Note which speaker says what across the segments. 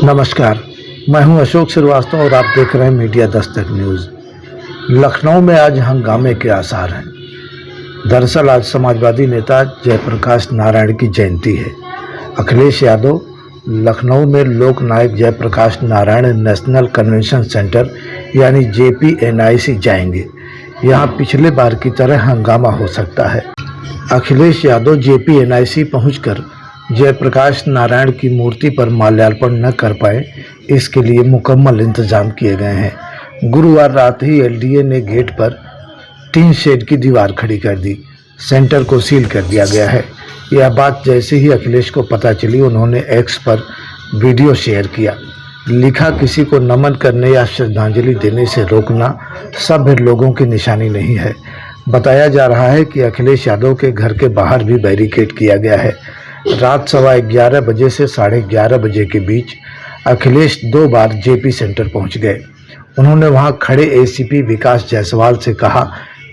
Speaker 1: नमस्कार, मैं हूं अशोक श्रीवास्तव और आप देख रहे हैं मीडिया दस्तक न्यूज़। लखनऊ में आज हंगामे के आसार हैं। दरअसल आज समाजवादी नेता जयप्रकाश नारायण की जयंती है। अखिलेश यादव लखनऊ में Lok Nayak Jayaprakash Narayan national convention centre यानी JPNIC जाएंगे। यहां पिछले बार की तरह हंगामा हो सकता है। अखिलेश यादव JPNIC पहुंचकर जयप्रकाश नारायण की मूर्ति पर माल्यार्पण न कर पाए, इसके लिए मुकम्मल इंतजाम किए गए हैं। गुरुवार रात ही LDA ने गेट पर टीन शेड की दीवार खड़ी कर दी। सेंटर को सील कर दिया गया है। यह बात जैसे ही अखिलेश को पता चली, उन्होंने X पर वीडियो शेयर किया। लिखा, किसी को नमन करने या श्रद्धांजलि देने से रोकना सभ्य लोगों की निशानी नहीं है। बताया जा रहा है कि अखिलेश यादव के घर के बाहर भी बैरिकेड किया गया है। रात 11:15 बजे से 11:30 बजे के बीच अखिलेश 2 बार JP सेंटर पहुंच गए। उन्होंने वहां खड़े ACP विकास जायसवाल से कहा,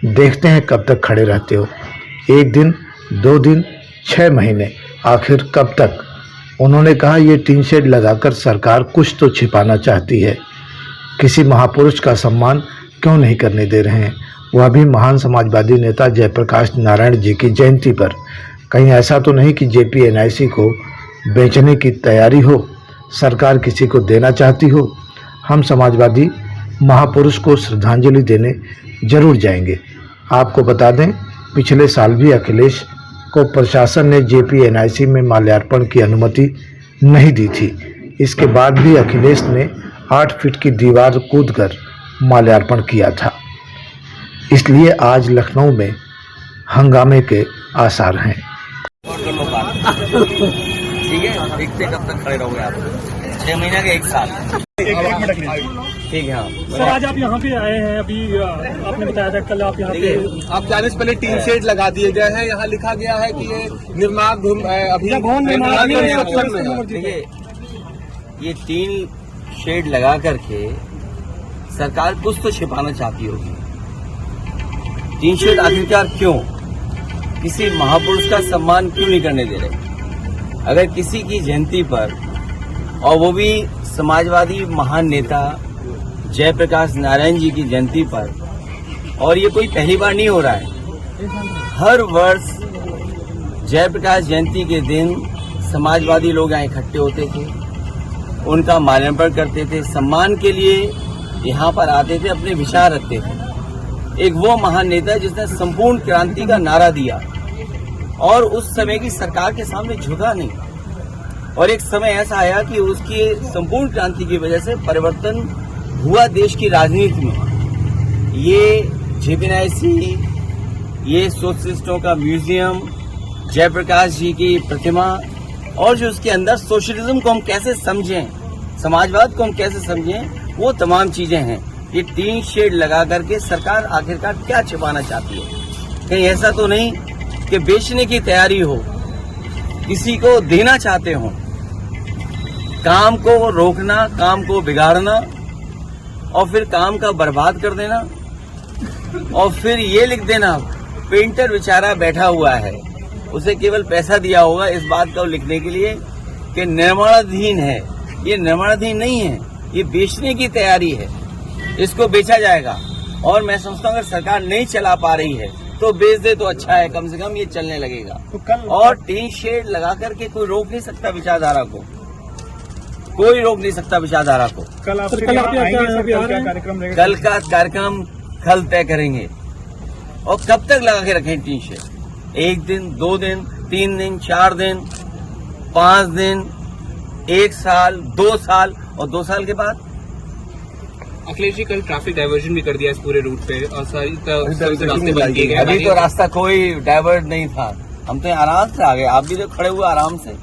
Speaker 1: देखते हैं कब तक खड़े रहते हो, 1 दिन, 2 दिन, 6 महीने, आखिर कब तक। उन्होंने कहा, ये टीन शेड लगाकर सरकार कुछ तो छिपाना चाहती है। किसी महापुरुष का सम्मान क्यों नहीं करने दे रहे हैं, वह भी महान समाजवादी नेता जयप्रकाश नारायण जी की जयंती पर। कहीं ऐसा तो नहीं कि JPNIC को बेचने की तैयारी हो, सरकार किसी को देना चाहती हो। हम समाजवादी महापुरुष को श्रद्धांजलि देने जरूर जाएंगे। आपको बता दें, पिछले साल भी अखिलेश को प्रशासन ने JPNIC में माल्यार्पण की अनुमति नहीं दी थी। इसके बाद भी अखिलेश ने 8 फीट की दीवार कूदकर माल्यार्पण किया था। इसलिए आज लखनऊ में हंगामे के आसार हैं।
Speaker 2: ठीक है, देखते कब तक खड़े रहोगे आप। 6 महीना के 1 साल। ठीक है। हाँ
Speaker 3: सर, आज आप यहाँ पे आए हैं, अभी आपने बताया था कल आप यहाँ पे
Speaker 4: आप जाने से पहले टीन शेड लगा दिए गए हैं। यहाँ लिखा गया है कि ये निर्माण
Speaker 2: देखिए, ये टीन शेड लगा करके सरकार कुछ तो छिपाना चाहती होगी। टीन शेड आखिरकार क्यों? किसी महापुरुष का सम्मान क्यों नहीं करने दे रहे? अगर किसी की जयंती पर, और वो भी समाजवादी महान नेता जयप्रकाश नारायण जी की जयंती पर, और ये कोई पहली बार नहीं हो रहा है। हर वर्ष जयप्रकाश जयंती के दिन समाजवादी लोग यहाँ इकट्ठे होते थे, उनका माल्यार्पण करते थे, सम्मान के लिए यहाँ पर आते थे, अपने विचार रखते थे। एक वो महान नेता जिसने संपूर्ण क्रांति का नारा दिया और उस समय की सरकार के सामने झुका नहीं। और एक समय ऐसा आया कि उसकी संपूर्ण क्रांति की वजह से परिवर्तन हुआ देश की राजनीति में। ये JPNIC, ये सोशलिस्टों का म्यूजियम, जयप्रकाश जी की प्रतिमा, और जो उसके अंदर सोशलिज्म को हम कैसे समझें, समाजवाद को हम कैसे समझें, वो तमाम चीजें हैं। ये टीन शेड लगा करके सरकार आखिरकार क्या छिपाना चाहती है? कहीं ऐसा तो नहीं कि बेचने की तैयारी हो, किसी को देना चाहते हो? काम को रोकना, काम को बिगाड़ना, और फिर काम का बर्बाद कर देना, और फिर ये लिख देना, पेंटर बेचारा बैठा हुआ है, उसे केवल पैसा दिया होगा इस बात को लिखने के लिए कि निर्माणाधीन है। ये निर्माणाधीन नहीं है, ये बेचने की तैयारी है। इसको बेचा जाएगा। और मैं समझता हूँ अगर सरकार नहीं चला पा रही है तो बेच दे तो अच्छा है, कम से कम ये चलने लगेगा। और टीन शेड लगा करके कोई रोक नहीं सकता विचारधारा को, कोई रोक नहीं सकता विचारधारा को।
Speaker 3: कल
Speaker 2: का कार्यक्रम कल तय करेंगे। और कब तक लगा के रखें टीन शेड? 1 दिन, 2 दिन, 3 दिन, 4 दिन, 5 दिन, 1 साल, 2 साल, और 2 साल के बाद?
Speaker 4: अखिलेश जी, कल ट्रैफिक डाइवर्जन भी कर दिया इस पूरे रूट पे, और सारी रास्ते बंद किए गए।
Speaker 2: अभी तो रास्ता कोई डाइवर्ट नहीं था, हम तो आराम से आ गए। आप भी तो खड़े हुए आराम से।